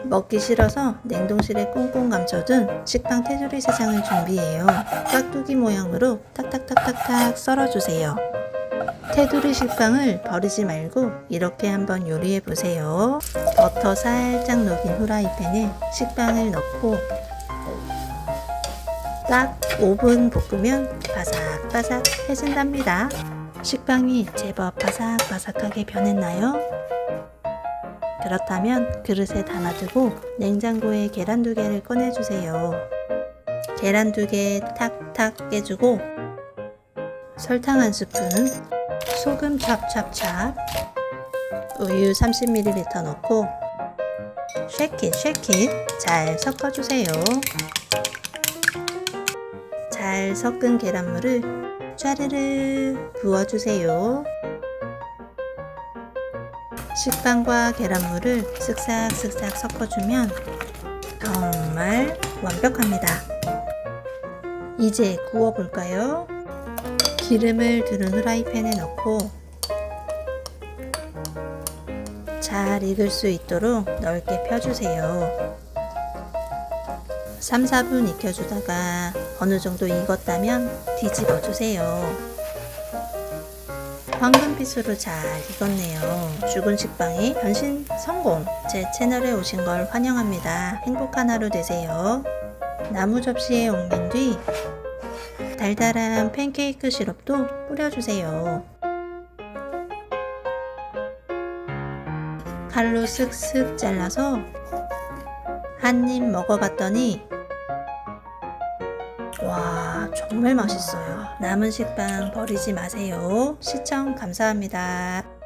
먹기 싫어서 냉동실에 꽁꽁 감춰둔 식빵 테두리 3장을 준비해요. 깍두기 모양으로 탁탁탁탁탁 썰어주세요. 테두리 식빵을 버리지 말고 이렇게 한번 요리해 보세요. 버터 살짝 녹인 후라이팬에 식빵을 넣고 딱 5분 볶으면 바삭바삭해진답니다. 식빵이 제법 바삭바삭하게 변했나요? 그렇다면 그릇에 담아두고 냉장고에 계란 2개를 꺼내주세요. 계란 2개 탁탁 깨주고 설탕 1스푼, 소금 찹찹찹, 우유 30ml 넣고 쉐킷 잘 섞어주세요. 잘 섞은 계란물을 짜르르 부어주세요. 식빵과 계란물을 쓱싹쓱싹 섞어주면 정말 완벽합니다. 이제 구워볼까요? 기름을 두른 후라이팬에 넣고 잘 익을 수 있도록 넓게 펴주세요. 3, 4분 익혀주다가 어느 정도 익었다면 뒤집어 주세요. 황금빛으로 잘 익었네요. 죽은 식빵이 변신 성공! 제 채널에 오신 걸 환영합니다. 행복한 하루 되세요. 나무 접시에 옮긴 뒤 달달한 팬케이크 시럽도 뿌려주세요. 칼로 쓱쓱 잘라서 한 입 먹어봤더니 와, 정말 맛있어요. 남은 식빵 버리지 마세요. 시청 감사합니다.